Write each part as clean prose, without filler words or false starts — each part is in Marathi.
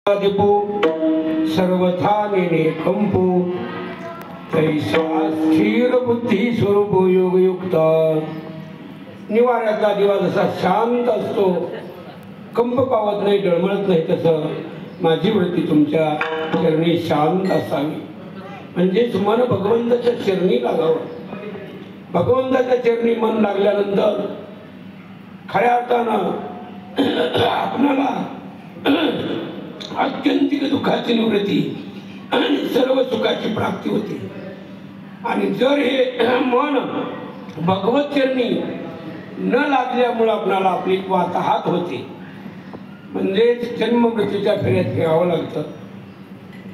दिपो सर्वथा नेने कंपो तैसा स्थिर बुद्धी स्वरूप योगयुक्ता। निवाऱ्याचा दिवा जसा शांत असतो, कंप पावत नाही, डळमळत नाही, तसं माझी वृत्ती तुमच्या चरणी शांत असावी. म्हणजेच मन भगवंताच्या चरणी लागावं. भगवंताच्या चरणी मन लागल्यानंतर खऱ्या अर्थानं आपणाला आत्यंतिक दुःखाची निवृत्ती आणि सर्व सुखाची प्राप्ती होते. आणि जर हे मन भगवत चरणी न लागल्यामुळे आपणाला आपली वाताहात होते, म्हणजेच जन्म मृत्यूच्या फेऱ्यात फिरावं लागतं.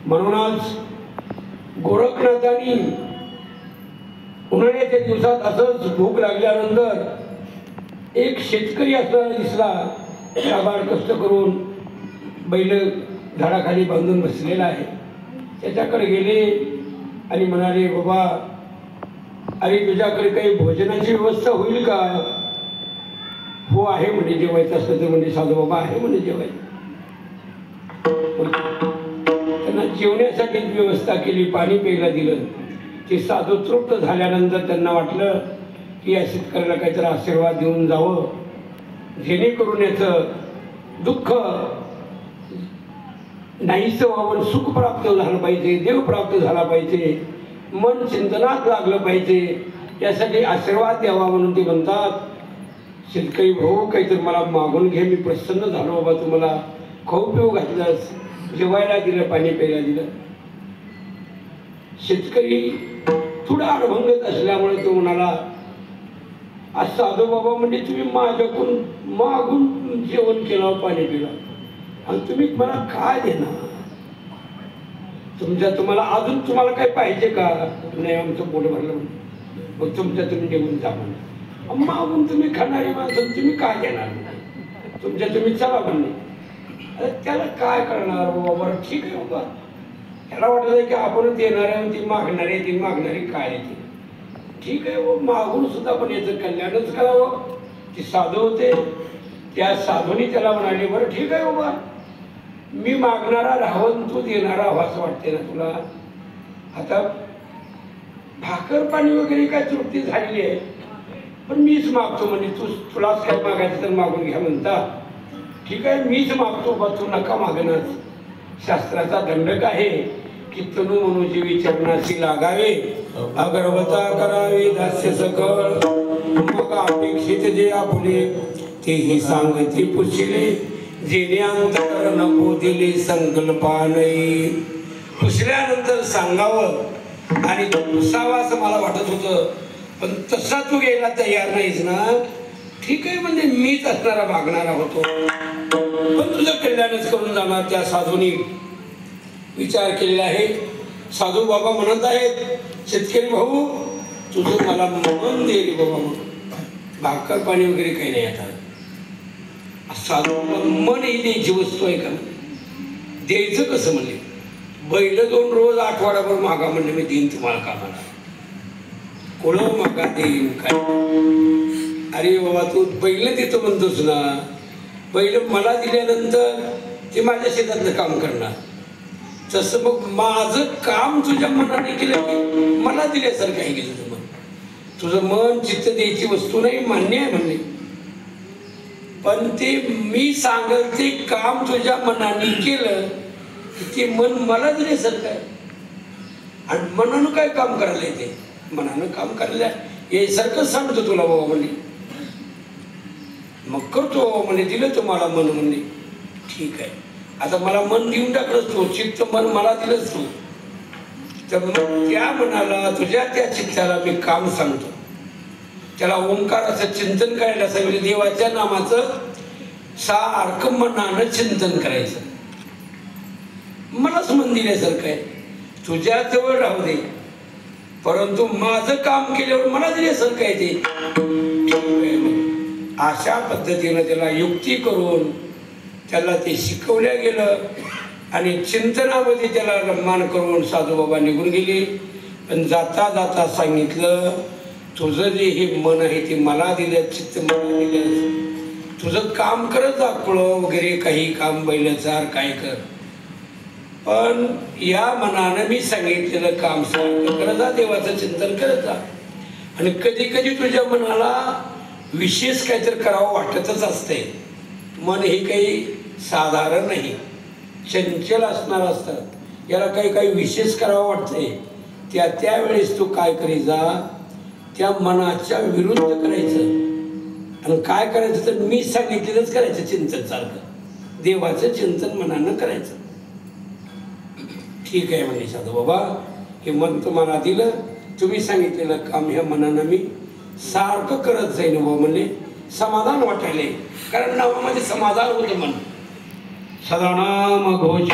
म्हणूनच गोरखनाथांनी उन्हाळ्याच्या दिवसात असंच भूक लागल्यानंतर एक शेतकरी असताना दिसला, काबाड कष्ट करून बैल झाडाखाली बांधून बसलेला आहे. त्याच्याकडे गेले आणि म्हणाले, बाबा अरे तुझ्याकडे काही भोजनाची व्यवस्था होईल का? हो आहे म्हणे. जेवायचं असलं तर म्हणजे साधू बाबा आहे म्हणे जेवायचं. त्यांना जेवण्यासाठी व्यवस्था केली, पाणी प्यायला दिलं. ते साधू तृप्त झाल्यानंतर त्यांना वाटलं की या शेतकऱ्याला काहीतरी आशीर्वाद देऊन जावं, जेणेकरून याचं दुःख नाहीच व्हावं, सुख प्राप्त झालं पाहिजे, देव प्राप्त झाला पाहिजे, मन चिंतनात लागलं पाहिजे, यासाठी आशीर्वाद द्यावा. म्हणून ते म्हणतात, शेतकरी भाऊ काहीतरी मला मागून घे, मी प्रसन्न झालो बाबा, तुम्हाला खाऊ पिऊ घातलंस, जेवायला दिलं, पाणी प्यायला दिलं. शेतकरी थोडा अडभंगत असल्यामुळे तो म्हणाला, आज साधू बाबा म्हणजे तुम्ही माझ्याकडून मागून जेवण केलं, पाणी पिलं, आणि तुम्ही मला काय देणार? तुम्हाला अजून तुम्हाला काय पाहिजे का? नाही, आमचं पोट भरलं म्हणून. मग तुम्ही जेवून जा म्हणून. मागून तुम्ही खाणारी माणसं तुम्ही काय देणार? तुम्ही चला म्हणणे. अरे त्याला काय करणार बाबा? बरं ठीक आहे बाबा. त्याला वाटत आहे की आपणच देणार आहे, ती मागणारी, ती मागणारी काय येते. ठीक आहे बाबा, मागून सुद्धा पण याचं कल्याणच करावं. ती साधू होते, त्या साधूने त्याला म्हणाले, बरं ठीक आहे बाबा, मी मागणारा राहून तू देणारा हवा असं वाटते ना तुला? आता भाकर पाणी वगैरे काय तृप्ती झालेली आहे, पण मीच मागतो म्हणजे तुलाच काय मागायचं तर मागून घ्या म्हणता. ठीक आहे, मीच मागतो बा, तू नका मागणार. शास्त्राचा दंडक आहे की तनु मनुजी विचरणाची लागावे, अगरवता करावे दास्य सकळ, मग अपेक्षित जे आपुले तेही सांगती पुसले, जेणे अंतर नको दिले संकल्पाने. पुसल्यानंतर सांगावं आणि तो पुसावा असं मला वाटत होतं, पण तसा तू घ्यायला तयार नाहीस ना. ठीक आहे, म्हणजे मीच असणारा मागणारा होतो, पण तुझं कल्याणच करून जाणार. त्या साधूनी विचार केलेला आहे. साधू बाबा म्हणत आहेत, शेतकरी भाऊ तुझं मला मन दे रे बाबा, म्हणून भाकर पाणी वगैरे काही नाही. आता साधू मन ही द्यायची वस्तू आहे का? द्यायचं कसं म्हणले? बैल दोन रोज आठवड्याभर मागा म्हणले, मी देईन तुम्हाला कामाला. कोण मागा देईन काय? अरे बाबा तू बैल देतो म्हणतोस ना, बैल मला दिल्यानंतर ते माझ्या शेतातलं काम करणार. तसं मग माझं काम तुझ्या मनाने केलं की मला दिल्यासारखं आहे की तुझं मन. तुझं मन चित्त द्यायची वस्तू नाही, मान्य आहे म्हणले, पण ते मी सांगल ते काम तुझ्या मनाने केलं ते मन मला दिल्यासारखं आहे. आणि मनानं काय काम करायला येते? मनानं काम करायला यासारखं सांगतो तुला बाबा म्हणले. मग करतो म्हणजे दिलं तुम्हाला मन म्हणले. ठीक आहे, आता मला मन देऊन टाकलंच तू, चित्त मन मला दिलंच तू, तर मग त्या मनाला तुझ्या त्या चित्ताला मी काम सांगतो. त्याला ओंकाराचं चिंतन करायला सांगितलं. देवाच्या नामाचं सारखं मनानं चिंतन करायचं. मलाच मन दिल्यासारखं आहे, तुझ्या जवळ राहू दे, परंतु माझं काम केल्यावर मला दिल्यासारखं आहे ते. अशा पद्धतीनं त्याला युक्ती करून त्याला ते शिकवल्या गेलं आणि चिंतनामध्ये त्याला रम्मान करून साधू बाबा निघून गेले. पण जाता जाता सांगितलं, तुझं जे हे मन आहे ते मला दिलं, चित्त मला दिलं, तुझं काम करत जा, फळं वगैरे काही काम बैल चार काय कर, पण या मनानं मी सांगितलेलं काम सारखं करत जा, देवाचं चिंतन करत जा. आणि कधी कधी तुझ्या मनाला विशेष काहीतरी करावं वाटतच असते. मन हे काही साधारण नाही, चंचल असणार असतं. याला काही काही विशेष करावं वाटतंय. त्यावेळेस तू काय करी जा, त्या मनाच्या विरुद्ध करायचं. आणि काय करायचं तर मी सांगितलेलंच करायचं. चिंतन सारखं देवाचं चिंतन मनानं करायचं. ठीक आहे म्हणे साधू बाबा, हे मन तुम्हाला दिलं, तुम्ही सांगितलेलं काम ह्या मनानं मी सारखं करत जाईन बाबा. म्हणले समाधान वाटायले, कारण नावामध्ये समाधान होतं. मन सदा नाम घोष